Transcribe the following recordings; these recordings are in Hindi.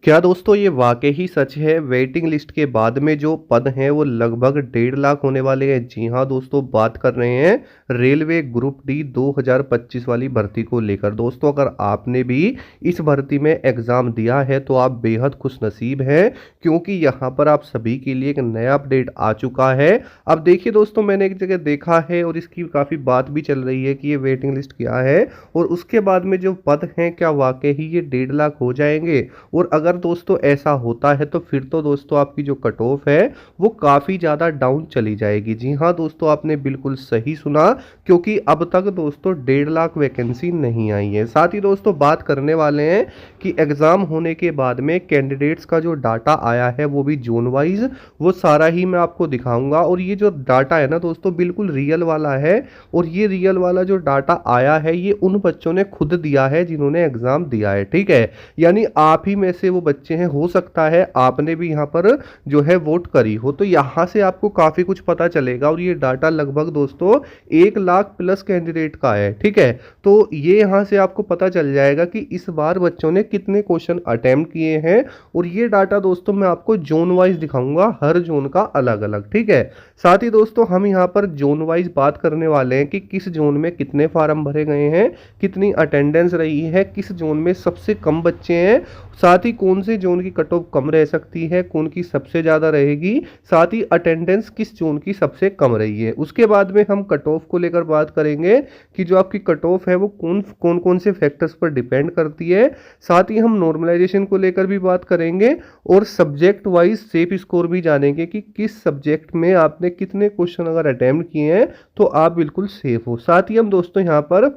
क्या दोस्तों ये वाकई ही सच है? वेटिंग लिस्ट के बाद में जो पद हैं वो लगभग 1.5 लाख होने वाले हैं। जी हाँ दोस्तों, बात कर रहे हैं रेलवे ग्रुप डी 2025 वाली भर्ती को लेकर। दोस्तों अगर आपने भी इस भर्ती में एग्ज़ाम दिया है तो आप बेहद खुशनसीब हैं, क्योंकि यहाँ पर आप सभी के लिए एक नया अपडेट आ चुका है। अब देखिए दोस्तों, मैंने एक जगह देखा है और इसकी काफ़ी बात भी चल रही है कि ये वेटिंग लिस्ट क्या है और उसके बाद में जो पद हैं क्या वाकई ही ये 1.5 लाख हो जाएंगे। और अगर दोस्तों ऐसा होता है तो फिर तो दोस्तों आपकी जो कट ऑफ है वो काफ़ी ज़्यादा डाउन चली जाएगी। जी हाँ दोस्तों, आपने बिल्कुल सही सुना, क्योंकि अब तक दोस्तों 1.5 लाख वैकेंसी नहीं आई है। साथ ही दोस्तों बात करने वाले हैं कि एग्ज़ाम होने के बाद में कैंडिडेट्स का जो डाटा आया है वो भी जोन वाइज, वो सारा ही मैं आपको दिखाऊंगा। और ये जो डाटा है ना दोस्तों, बिल्कुल रियल वाला है। और ये रियल वाला जो डाटा आया है ये उन बच्चों ने खुद दिया है जिन्होंने एग्ज़ाम दिया है, ठीक है। यानी आप ही में से वो बच्चे हैं, हो सकता है आपने भी यहाँ पर जो है वोट करी हो, तो यहाँ से आपको काफ़ी कुछ पता चलेगा। और ये डाटा लगभग दोस्तों 1 लाख प्लस कैंडिडेट का है, ठीक है। तो ये यहाँ से आपको पता चल जाएगा कि इस बार बच्चों ने कितने क्वेश्चन अटेम्प्ट किए हैं। और ये डाटा दोस्तों मैं आपको जोन वाइज दिखाऊंगा, हर जोन का अलग अलग, ठीक है। साथ ही दोस्तों हम यहाँ पर जोन वाइज बात करने वाले हैं कि किस जोन में कितने फार्म भरे गए हैं, कितनी अटेंडेंस रही है, किस जोन में सबसे कम बच्चे हैं, साथ ही कौन से जोन की कट ऑफ कम रह सकती है, कौन की सबसे ज़्यादा रहेगी, साथ ही अटेंडेंस किस जोन की सबसे कम रही है। उसके बाद में हम कट ऑफ को लेकर बात करेंगे कि जो आपकी कट ऑफ है वो कौन कौन से फैक्टर्स पर डिपेंड करती है। साथ ही हम नॉर्मलाइजेशन को लेकर भी बात करेंगे और सब्जेक्ट वाइज सेफ स्कोर भी जानेंगे कि किस सब्जेक्ट में आपने कितने क्वेश्चन अगर अटेम्प्ट किए हैं तो आप बिल्कुल सेफ हो। साथ ही हम दोस्तों यहाँ पर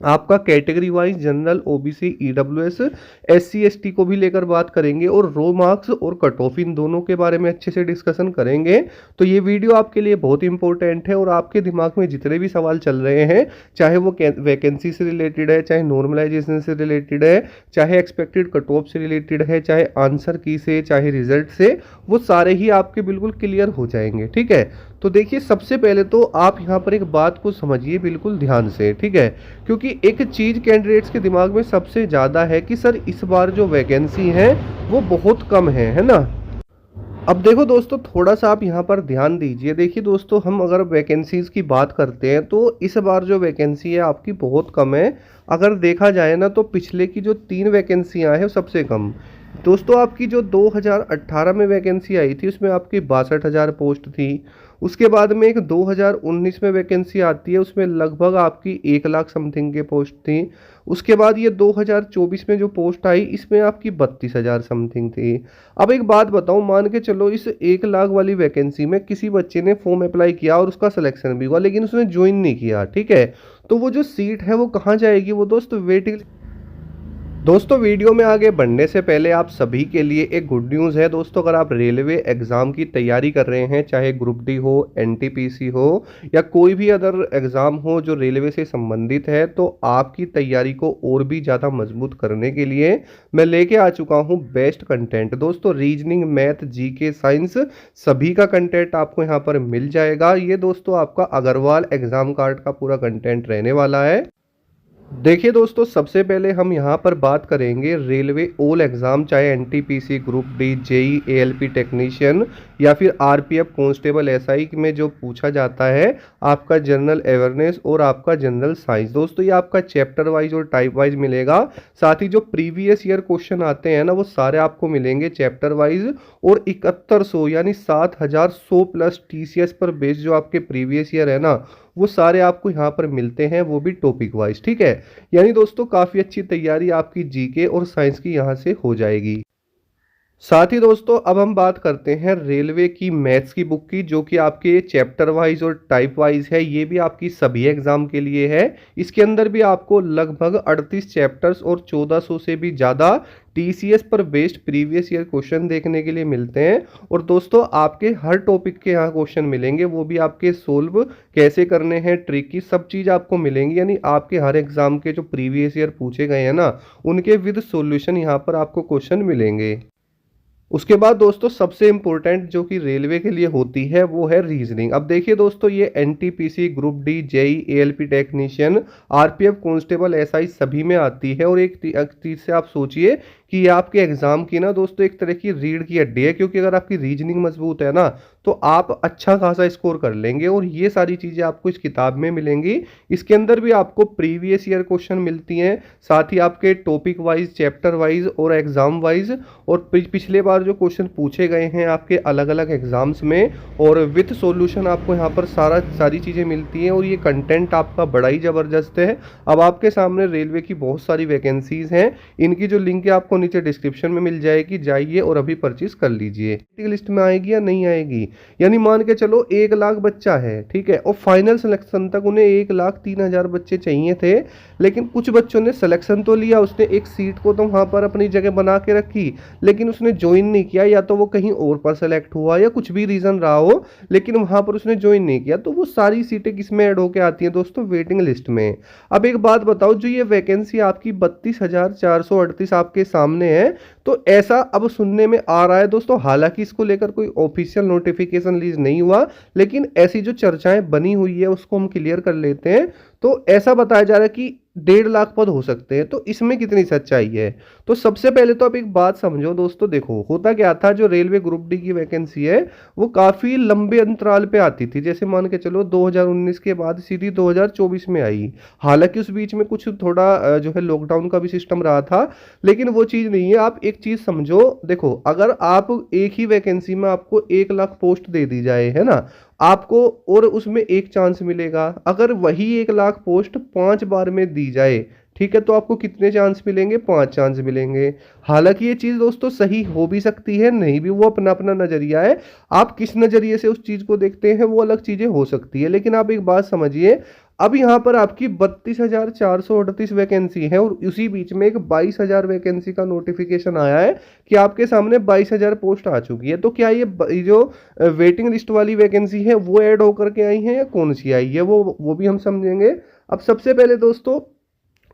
आपका category wise general, OBC, EWS, SC ST को भी लेकर बात करेंगे और रो मार्क्स और कट ऑफ इन दोनों के बारे में अच्छे से डिस्कशन करेंगे। तो ये वीडियो आपके लिए बहुत इंपॉर्टेंट है और आपके दिमाग में जितने भी सवाल चल रहे हैं, चाहे वो वैकेंसी से रिलेटेड है, चाहे नॉर्मलाइजेशन से रिलेटेड है, चाहे एक्सपेक्टेड कट ऑफ से रिलेटेड है, चाहे आंसर की से, चाहे रिजल्ट से, वो सारे ही आपके बिल्कुल क्लियर हो जाएंगे, ठीक है। तो देखिए, सबसे पहले तो आप यहाँ पर एक बात को समझिए बिल्कुल ध्यान से, ठीक है। क्योंकि एक चीज़ कैंडिडेट्स के दिमाग में सबसे ज़्यादा है कि सर इस बार जो वैकेंसी है वो बहुत कम है ना। अब देखो दोस्तों, थोड़ा सा आप यहाँ पर ध्यान दीजिए। देखिए दोस्तों, हम अगर वैकेंसीज की बात करते हैं तो इस बार जो वैकेंसी है आपकी बहुत कम है। अगर देखा जाए ना तो पिछले की जो 3 वैकेंसियाँ हैं सबसे कम। दोस्तों आपकी जो 2018 में वैकेंसी आई थी उसमें आपकी 62,000 पोस्ट थी। उसके बाद में एक 2019 में वैकेंसी आती है, उसमें लगभग आपकी 1 लाख समथिंग के पोस्ट थी। उसके बाद ये 2024 में जो पोस्ट आई इसमें आपकी 32,000 समथिंग थी। अब एक बात बताऊं, मान के चलो इस 1 लाख वाली वैकेंसी में किसी बच्चे ने फॉर्म अप्लाई किया और उसका सिलेक्शन भी हुआ, लेकिन उसने ज्वाइन नहीं किया, ठीक है। तो वो जो सीट है वो कहाँ जाएगी? वो दोस्तों वेटिंग। दोस्तों वीडियो में आगे बढ़ने से पहले आप सभी के लिए एक गुड न्यूज़ है दोस्तों। अगर आप रेलवे एग्ज़ाम की तैयारी कर रहे हैं, चाहे ग्रुप डी हो, एनटीपीसी हो या कोई भी अदर एग्ज़ाम हो जो रेलवे से संबंधित है, तो आपकी तैयारी को और भी ज़्यादा मजबूत करने के लिए मैं लेके आ चुका हूँ बेस्ट कंटेंट। दोस्तों रीजनिंग, मैथ, जीके, साइंस सभी का कंटेंट आपको यहाँ पर मिल जाएगा। ये दोस्तों आपका अग्रवाल एग्ज़ाम कार्ड का पूरा कंटेंट रहने वाला है। देखिए दोस्तों, सबसे पहले हम यहाँ पर बात करेंगे रेलवे ऑल एग्ज़ाम, चाहे NTPC, group D, JE, ALP technician या फिर आरपीएफ कांस्टेबल, एसआई में जो पूछा जाता है आपका जनरल अवेयरनेस और आपका जनरल साइंस। दोस्तों ये आपका चैप्टर वाइज और टाइप वाइज मिलेगा। साथ ही जो प्रीवियस ईयर क्वेश्चन आते हैं ना वो सारे आपको मिलेंगे चैप्टर वाइज। और 7100 यानी 7100 प्लस टीसीएस पर बेस जो आपके प्रीवियस ईयर है ना, वो सारे आपको यहाँ पर मिलते हैं, वो भी टॉपिक वाइज, ठीक है। यानी दोस्तों काफ़ी अच्छी तैयारी आपकी जीके और साइंस की यहाँ से हो जाएगी। साथ ही दोस्तों अब हम बात करते हैं रेलवे की मैथ्स की बुक की, जो कि आपके चैप्टर वाइज और टाइप वाइज है। ये भी आपकी सभी एग्जाम के लिए है। इसके अंदर भी आपको लगभग 38 चैप्टर्स और 1400 से भी ज़्यादा टीसीएस पर बेस्ड प्रीवियस ईयर क्वेश्चन देखने के लिए मिलते हैं। और दोस्तों आपके हर टॉपिक के यहाँ क्वेश्चन मिलेंगे, वो भी आपके सोल्व कैसे करने हैं, ट्रिक की सब चीज़ आपको मिलेंगी। यानी आपके हर एग्जाम के जो प्रीवियस ईयर पूछे गए हैं ना, उनके विद सॉल्यूशन यहाँ पर आपको क्वेश्चन मिलेंगे। उसके बाद दोस्तों सबसे इंपॉर्टेंट जो कि रेलवे के लिए होती है वो है रीजनिंग। अब देखिए दोस्तों, ये NTPC, group D, JE, ALP technician, RPF constable, SI सभी में आती है। और एक चीज़ से आप सोचिए कि ये आपके एग्जाम की ना दोस्तों एक तरह की रीढ़ की हड्डी है, क्योंकि अगर आपकी रीजनिंग मजबूत है ना तो आप अच्छा खासा स्कोर कर लेंगे। और ये सारी चीज़ें आपको इस किताब में मिलेंगी। इसके अंदर भी आपको प्रीवियस ईयर क्वेश्चन मिलती हैं, साथ ही आपके टॉपिक वाइज, चैप्टर वाइज और एग्जाम वाइज, और पिछले बार जो क्वेश्चन पूछे गए हैं आपके अलग अलग एग्जाम्स में, और विथ सॉल्यूशन आपको यहाँ पर सारी चीज़ें मिलती हैं। और ये कंटेंट आपका बड़ा ही ज़बरदस्त है। अब आपके सामने रेलवे की बहुत सारी वैकेंसीज हैं, इनकी जो लिंक है आपको नीचे डिस्क्रिप्शन में मिल जाएगी, जाइए और अभी परचेज कर लीजिए। लिस्ट में आएगी या नहीं आएगी, यानी मान के चलो 1 लाख बच्चा है, ठीक है, और फाइनल सिलेक्शन तक उन्हें 1,03,000 बच्चे चाहिए थे। लेकिन कुछ बच्चों ने सिलेक्शन तो लिया, उसने एक सीट को तो वहां पर अपनी जगह बना के रखी, लेकिन उसने ज्वाइन नहीं किया, या तो वो कहीं और पर सेलेक्ट हुआ या कुछ भी रीजन रहा हो, लेकिन वहां पर उसने ज्वाइन नहीं किया। तो वो सारी सीटें किस में ऐड होके आती हैं दोस्तों, वेटिंग लिस्ट में। अब एक बात बताओ, जो ये वैकेंसी आपकी 32,438 आपके सामने है, तो ऐसा अब सुनने में आ रहा है दोस्तों, हालांकि इसको लेकर कोई ऑफिशियल नोटिफिकेशन रिलीज नहीं हुआ, लेकिन ऐसी जो चर्चाएं बनी हुई है उसको हम क्लियर कर लेते हैं। तो ऐसा बताया जा रहा है कि 1.5 लाख पद हो सकते हैं। तो इसमें कितनी सच्चाई है, तो सबसे पहले तो आप एक बात समझो दोस्तों। देखो होता क्या था, जो रेलवे ग्रुप डी की वैकेंसी है वो काफी लंबे अंतराल पे आती थी। जैसे मान के चलो 2019 के बाद सीधी 2024 में आई। हालांकि उस बीच में कुछ थोड़ा जो है लॉकडाउन का भी सिस्टम रहा था, लेकिन वो चीज़ नहीं है। आप एक चीज़ समझो, देखो अगर आप एक ही वैकेंसी में आपको 1 लाख पोस्ट दे दी जाए, है ना, आपको, और उसमें एक चांस मिलेगा, अगर वही 1 लाख पोस्ट 5 बार में दी जाए, ठीक है, तो आपको कितने चांस मिलेंगे, 5 चांस मिलेंगे। हालांकि ये चीज़ दोस्तों सही हो भी सकती है, नहीं भी, वो अपना अपना नज़रिया है। आप किस नज़रिए से उस चीज़ को देखते हैं वो अलग चीज़ें हो सकती है। लेकिन आप एक बात समझिए, अब यहाँ पर आपकी 32,438 वैकेंसी है, और उसी बीच में एक 22,000 वैकेंसी का नोटिफिकेशन आया है कि आपके सामने 22,000 पोस्ट आ चुकी है। तो क्या ये जो वेटिंग लिस्ट वाली वैकेंसी है वो ऐड होकर के आई है या कौन सी आई है, वो भी हम समझेंगे। अब सबसे पहले दोस्तों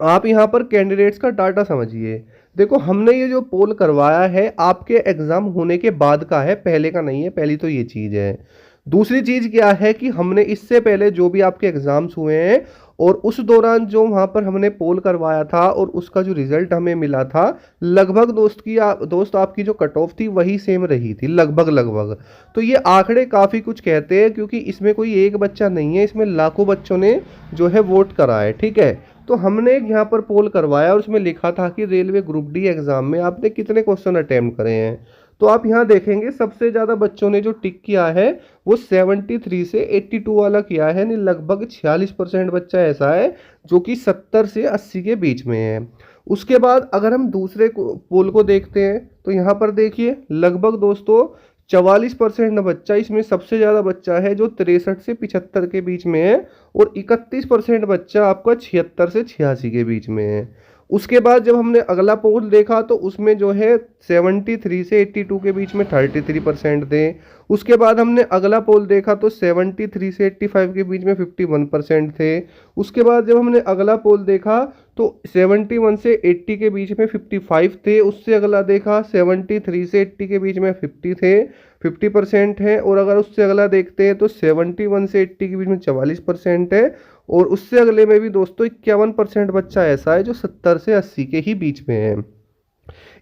आप यहाँ पर कैंडिडेट्स का डाटा समझिए। देखो हमने ये जो पोल करवाया है आपके एग्जाम होने के बाद का है, पहले का नहीं है, पहली तो ये चीज़ है। दूसरी चीज़ क्या है कि हमने इससे पहले जो भी आपके एग्जाम्स हुए हैं और उस दौरान जो वहाँ पर हमने पोल करवाया था और उसका जो रिजल्ट हमें मिला था, लगभग दोस्त आपकी जो कट ऑफ थी वही सेम रही थी, लगभग लगभग। तो ये आंकड़े काफ़ी कुछ कहते हैं, क्योंकि इसमें कोई एक बच्चा नहीं है, इसमें लाखों बच्चों ने जो है वोट करा है, ठीक है। तो हमने यहाँ पर पोल करवाया और उसमें लिखा था कि रेलवे ग्रुप डी एग्जाम में आपने कितने क्वेश्चन अटेम्प्ट करे हैं। तो आप यहाँ देखेंगे सबसे ज़्यादा बच्चों ने जो टिक किया है वो 73 से 82 वाला किया है, यानी लगभग 46% बच्चा ऐसा है जो कि 70 से 80 के बीच में है। उसके बाद अगर हम दूसरे पोल को देखते हैं तो यहाँ पर देखिए लगभग दोस्तों 44% बच्चा, इसमें सबसे ज़्यादा बच्चा है जो 63 से 75 के बीच में है, और 31% बच्चा आपका 76 से 86 के बीच में है। उसके बाद जब हमने अगला पोल देखा तो उसमें जो है 73 से 82 के बीच में 33% थे। उसके बाद हमने अगला पोल देखा तो 73 से 85 के बीच में 51% थे। उसके बाद जब हमने अगला पोल देखा तो 71 से 80 के बीच में 55 थे। उससे अगला देखा 73 से 80 के बीच में 50 थे, 50% है। और अगर उससे अगला देखते हैं तो 71 से 80 के बीच में 44% है। और उससे अगले में भी दोस्तों 51% बच्चा ऐसा है जो 70 से 80 के ही बीच में है।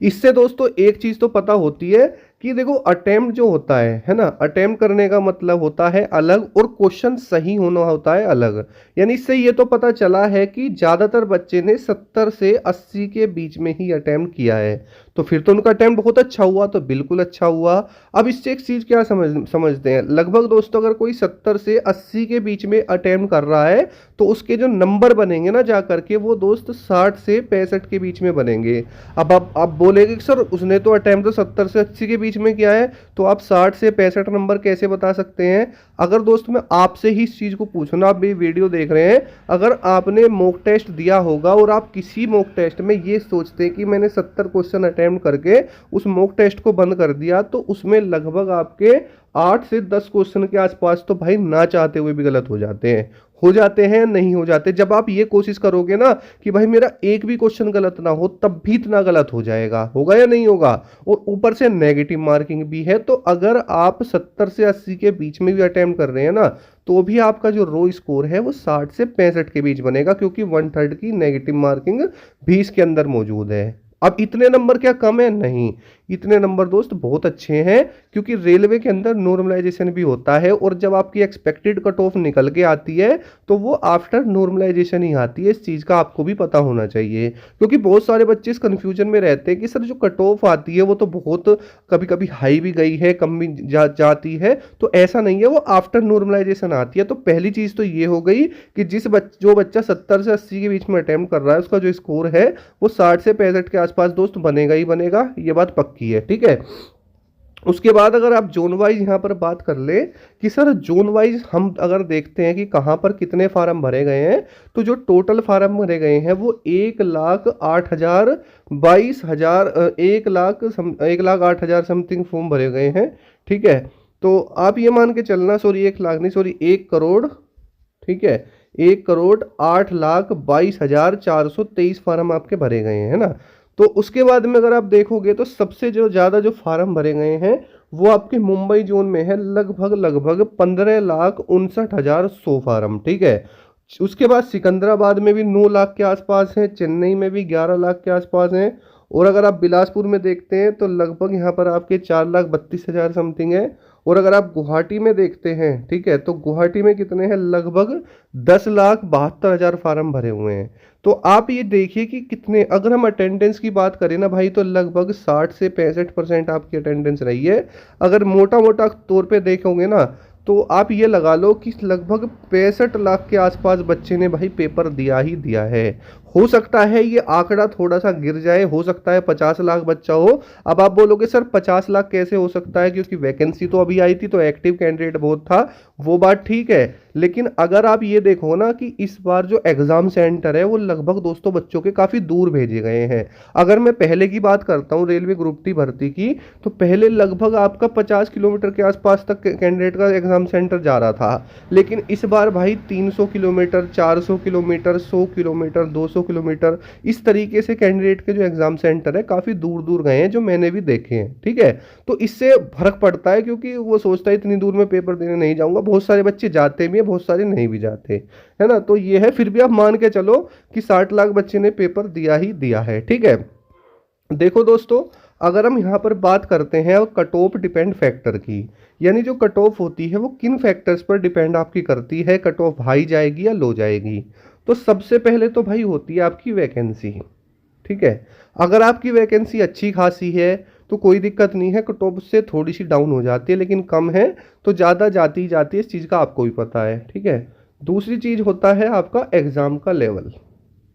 इससे दोस्तों एक चीज़ तो पता होती है कि देखो अटेम्प्ट जो होता है ना, अटेम्प्ट करने का मतलब होता है अलग और क्वेश्चन सही होना होता है अलग। यानी इससे ये तो पता चला है कि ज़्यादातर बच्चे ने 70 से 80 के बीच में ही अटेम्प्ट किया है, तो फिर तो उनका अटेम्प्ट बहुत अच्छा हुआ, तो बिल्कुल अच्छा हुआ। अब इससे एक चीज़ क्या समझते हैं, लगभग दोस्तों अगर कोई 70 से 80 के बीच में अटेम्प्ट कर रहा है तो उसके जो नंबर बनेंगे ना जा करके वो दोस्त 60 से 65 के बीच में बनेंगे। अब आप बोलेंगे कि सर उसने तो अटेम्प्ट तो 70 से 80 के बीच में किया है, तो आप 60 से 65 नंबर कैसे बता सकते हैं। अगर दोस्त मैं आपसे ही इस चीज़ को पूछूँ ना, आप भी वीडियो देख रहे हैं, अगर आपने मॉक टेस्ट दिया होगा और आप किसी मॉक टेस्ट में ये सोचते हैं कि मैंने 70 क्वेश्चन अटेम्प्ट करके उस मॉक टेस्ट को बंद कर दिया, तो उसमें लगभग आपके 8 से 10 क्वेश्चन के आसपास तो भाई ना चाहते हुए भी गलत हो जाते हैं, नहीं हो जाते। जब आप ये कोशिश करोगे ना कि भाई मेरा एक भी क्वेश्चन गलत ना हो, तब भी इतना गलत हो जाएगा, होगा या नहीं होगा। और ऊपर से नेगेटिव मार्किंग भी है। तो अगर आप 70 से 80 के बीच में भी अटेम्प्ट कर रहे हैं ना, तो भी आपका जो रो स्कोर है वो 60 से 65 के बीच बनेगा, क्योंकि 1/3 की नेगेटिव मार्किंग भी इसके अंदर मौजूद है। अब इतने नंबर क्या कम है? नहीं, इतने नंबर दोस्त बहुत अच्छे हैं, क्योंकि रेलवे के अंदर नॉर्मलाइजेशन भी होता है, और जब आपकी एक्सपेक्टेड कट ऑफ निकल के आती है तो वो आफ्टर नॉर्मलाइजेशन ही आती है। इस चीज़ का आपको भी पता होना चाहिए, क्योंकि बहुत सारे बच्चे इस कन्फ्यूजन में रहते हैं कि सर जो कट ऑफ आती है वो तो बहुत कभी कभी हाई भी गई है, कम भी जाती है। तो ऐसा नहीं है, वो आफ्टर नॉर्मलाइजेशन आती है। तो पहली चीज़ तो ये हो गई कि जो बच्चा 70 से 80 के बीच में अटेम्प्ट कर रहा है, उसका जो स्कोर है वो 60 से 65 के आसपास दोस्त बनेगा ही बनेगा, ये बात पक्की है, ठीक है। उसके बाद अगर आप जोन वाइज यहाँ पर बात कर ले कि सर जोन वाइज हम अगर देखते हैं कि कहाँ पर कितने फार्म भरे गए हैं, तो जो टोटल फार्म भरे गए हैं वो 1,08,22,000, 1,08,000 समथिंग फॉर्म भरे गए हैं, ठीक है। तो आप ये मान के चलना, सॉरी 1 लाख नहीं, सॉरी 1 करोड़, ठीक है, 1,08,22,423 फार्म आपके भरे गए हैं, है ना। तो उसके बाद में अगर आप देखोगे तो सबसे जो ज़्यादा जो फार्म भरे गए हैं वो आपके मुंबई जोन में है, लगभग लगभग 15,59,100 फार्म, ठीक है। उसके बाद सिकंदराबाद में भी 9 लाख के आसपास है, चेन्नई में भी 11 लाख के आसपास है, और अगर आप बिलासपुर में देखते हैं तो लगभग यहाँ पर आपके 4,32,000 समथिंग है। और अगर आप गुवाहाटी में देखते हैं, ठीक है, तो गुवाहाटी में कितने हैं? लगभग 10,72,000 फार्म भरे हुए हैं। तो आप ये देखिए कि कितने, अगर हम अटेंडेंस की बात करें ना भाई, तो लगभग 60 से 65% आपकी अटेंडेंस रही है। अगर मोटा मोटा तौर पे देखोगे ना, तो आप ये लगा लो कि लगभग 65 लाख के आसपास बच्चे ने भाई पेपर दिया ही दिया है। हो सकता है ये आंकड़ा थोड़ा सा गिर जाए, हो सकता है 50 लाख बच्चा हो। अब आप बोलोगे सर 50 लाख कैसे हो सकता है, क्योंकि वैकेंसी तो अभी आई थी तो एक्टिव कैंडिडेट बहुत था, वो बात ठीक है। लेकिन अगर आप ये देखो ना कि इस बार जो एग्जाम सेंटर है वो लगभग दोस्तों बच्चों के काफ़ी दूर भेजे गए हैं। अगर मैं पहले की बात करता हूँ रेलवे ग्रुप डी भर्ती की, तो पहले लगभग आपका 50 किलोमीटर के आसपास तक कैंडिडेट का एग्जाम सेंटर जा रहा था, लेकिन इस बार भाई 300 किलोमीटर, 400 किलोमीटर, 100 किलोमीटर, 200 किलोमीटर, इस तरीके से कैंडिडेट के जो एग्जाम सेंटर है काफ़ी दूर दूर गए हैं, जो मैंने भी देखे हैं, ठीक है। तो इससे फर्क पड़ता है, क्योंकि वो सोचता है इतनी दूर में पेपर देने नहीं जाऊंगा। बहुत सारे बच्चे जाते भी हैं, बहुत सारे नहीं भी जाते, है ना। तो ये है, फिर भी आप मान के चलो कि 60 लाख बच्चे ने पेपर दिया ही दिया है, ठीक है। देखो दोस्तों, अगर हम यहाँ पर बात करते हैं कट ऑफ डिपेंड फैक्टर की, यानी जो कट ऑफ होती है वो किन फैक्टर्स पर डिपेंड आपकी करती है, कट ऑफ हाई जाएगी या लो जाएगी। तो सबसे पहले तो भाई होती है आपकी वैकेंसी, ठीक है। अगर आपकी वैकेंसी अच्छी खासी है तो कोई दिक्कत नहीं है, कट ऑफ से थोड़ी सी डाउन हो जाती है, लेकिन कम है तो ज़्यादा जाती जाती है, इस चीज़ का आपको भी पता है, ठीक है। दूसरी चीज़ होता है आपका एग्ज़ाम का लेवल,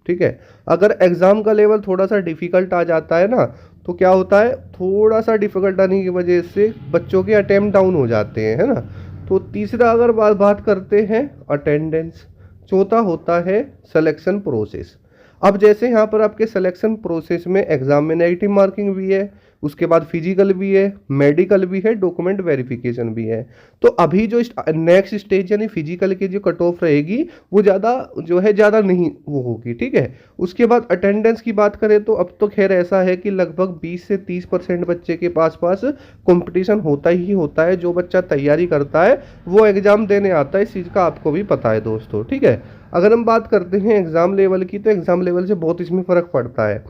ठीक है। अगर एग्ज़ाम का लेवल थोड़ा सा डिफ़िकल्ट आ जाता है ना, तो क्या होता है, थोड़ा सा डिफ़िकल्ट आने की वजह से बच्चों के अटेम्प्ट डाउन हो जाते हैं, है ना। तो तीसरा अगर बात करते हैं अटेंडेंस, चौथा होता है सिलेक्शन प्रोसेस। अब जैसे यहाँ पर आपके सिलेक्शन प्रोसेस में एग्जाम में नेगेटिव मार्किंग भी है, उसके बाद फिजिकल भी है, मेडिकल भी है, डॉक्यूमेंट वेरिफिकेशन भी है। तो अभी जो नेक्स्ट स्टेज यानी फिजिकल की जो कट ऑफ रहेगी वो ज़्यादा जो है ज़्यादा नहीं वो होगी, ठीक है। उसके बाद अटेंडेंस की बात करें तो अब तो खैर ऐसा है कि लगभग 20 से 30% बच्चे के पास कंपटीशन होता ही होता है। जो बच्चा तैयारी करता है वो एग्ज़ाम देने आता है, इस चीज़ का आपको भी पता है दोस्तों, ठीक है। अगर हम बात करते हैं एग्ज़ाम लेवल की, तो एग्ज़ाम लेवल से बहुत इसमें फ़र्क पड़ता है।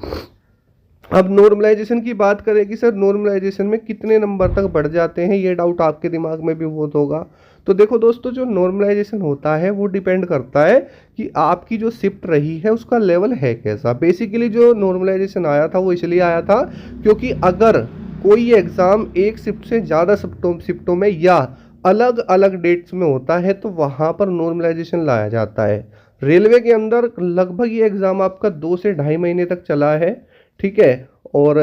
अब नॉर्मलाइजेशन की बात करें कि सर नॉर्मलाइजेशन में कितने नंबर तक बढ़ जाते हैं, ये डाउट आपके दिमाग में भी बहुत होगा। तो देखो दोस्तों, जो नॉर्मलाइजेशन होता है वो डिपेंड करता है कि आपकी जो शिफ्ट रही है उसका लेवल है कैसा। बेसिकली जो नॉर्मलाइजेशन आया था वो इसलिए आया था क्योंकि अगर कोई एग्ज़ाम एक शिफ्ट से ज़्यादा शिफ्टों में या अलग अलग डेट्स में होता है तो वहाँ पर नॉर्मलाइजेशन लाया जाता है। रेलवे के अंदर लगभग ये एग्ज़ाम आपका 2 से ढाई महीने तक चला है, ठीक है। और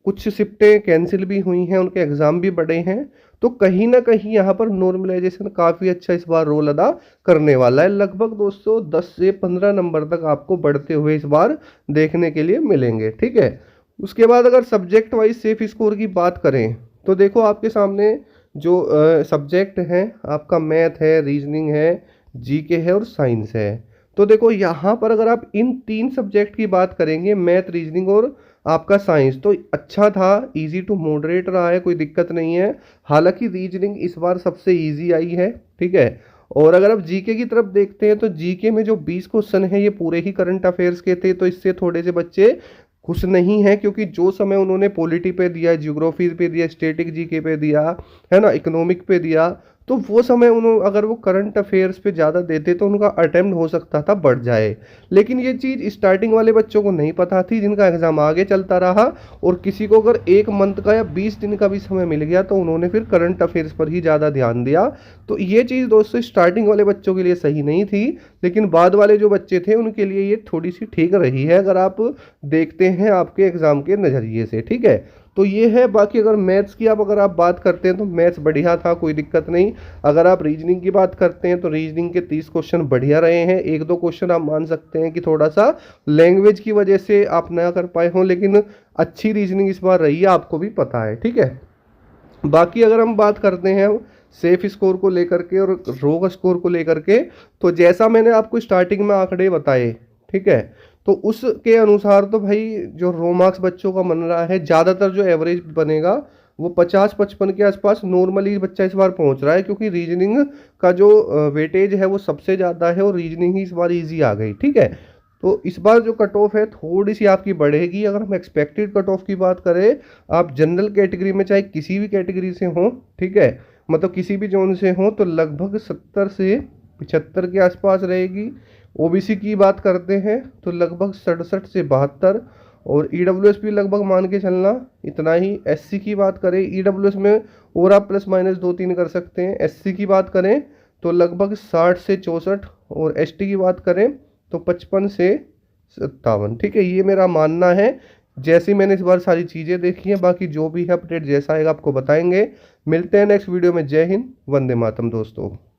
कुछ शिफ्टें कैंसिल भी हुई हैं, उनके एग्ज़ाम भी बढ़े हैं। तो कहीं ना कहीं यहाँ पर नॉर्मलाइजेशन काफ़ी अच्छा इस बार रोल अदा करने वाला है। लगभग दोस्तों 10 से 15 नंबर तक आपको बढ़ते हुए इस बार देखने के लिए मिलेंगे, ठीक है। उसके बाद अगर सब्जेक्ट वाइज सेफ स्कोर की बात करें तो देखो आपके सामने जो सब्जेक्ट हैं आपका मैथ है, रीजनिंग है, जीके है और साइंस है। तो देखो यहाँ पर अगर आप इन 3 सब्जेक्ट की बात करेंगे, मैथ, रीजनिंग और आपका साइंस, तो अच्छा था, इजी टू मॉडरेट रहा है, कोई दिक्कत नहीं है। हालांकि रीजनिंग इस बार सबसे इजी आई है, ठीक है। और अगर आप जीके की तरफ देखते हैं तो जीके में जो 20 क्वेश्चन हैं ये पूरे ही करंट अफेयर्स के थे, तो इससे थोड़े से बच्चे खुश नहीं है, क्योंकि जो समय उन्होंने पॉलिटी पे दिया, ज्योग्राफी पे दिया, स्टैटिक जीके पे दिया, है ना, इकोनॉमिक पे दिया, तो वो समय उन्होंने अगर वो करंट अफेयर्स पे ज़्यादा देते तो उनका अटेम्प्ट हो सकता था बढ़ जाए। लेकिन ये चीज़ स्टार्टिंग वाले बच्चों को नहीं पता थी, जिनका एग्ज़ाम आगे चलता रहा, और किसी को अगर 1 मंथ का या 20 दिन का भी समय मिल गया तो उन्होंने फिर करंट अफेयर्स पर ही ज़्यादा ध्यान दिया। तो ये चीज़ दोस्तों स्टार्टिंग वाले बच्चों के लिए सही नहीं थी, लेकिन बाद वाले जो बच्चे थे उनके लिए ये थोड़ी सी ठीक रही है, अगर आप देखते हैं आपके एग्ज़ाम के नज़रिए से। ठीक है, तो ये है। बाकी अगर मैथ्स की अगर आप बात करते हैं तो मैथ्स बढ़िया था, कोई दिक्कत नहीं। अगर आप रीजनिंग की बात करते हैं तो रीजनिंग के 30 क्वेश्चन बढ़िया रहे हैं। 1-2 क्वेश्चन आप मान सकते हैं कि थोड़ा सा लैंग्वेज की वजह से आप ना कर पाए हों, लेकिन अच्छी रीजनिंग इस बार रही है, आपको भी पता है। ठीक है, बाकी अगर हम बात करते हैं सेफ स्कोर को लेकर के और रो स्कोर को लेकर के, तो जैसा मैंने आपको स्टार्टिंग में आंकड़े बताए, ठीक है, तो उसके अनुसार तो भाई जो रो मार्क्स बच्चों का बन रहा है, ज़्यादातर जो एवरेज बनेगा वो 50-55 के आसपास नॉर्मली बच्चा इस बार पहुंच रहा है, क्योंकि रीजनिंग का जो वेटेज है वो सबसे ज़्यादा है और रीजनिंग ही इस बार ईजी आ गई। ठीक है, तो इस बार जो कट ऑफ है थोड़ी सी आपकी बढ़ेगी। अगर हम एक्सपेक्टेड कट ऑफ की बात करें, आप जनरल कैटेगरी में चाहे किसी भी कैटेगरी से हों, ठीक है, मतलब किसी भी जोन से हों, तो लगभग 70 से 75 के आसपास रहेगी। ओबीसी की बात करते हैं तो लगभग 67 से 72, और ईडब्ल्यूएस भी लगभग मान के चलना इतना ही। एससी की बात करें, ईडब्ल्यूएस में और आप प्लस माइनस 2-3 कर सकते हैं। एससी की बात करें तो लगभग 60 से 64, और एसटी की बात करें तो 55 से 57। ठीक है, ये मेरा मानना है। जैसे मैंने इस बार सारी चीज़ें देखी हैं, बाकी जो भी है अपडेट जैसा आएगा आपको बताएंगे। मिलते हैं नेक्स्ट वीडियो में। जय हिंद, वंदे मातरम दोस्तों।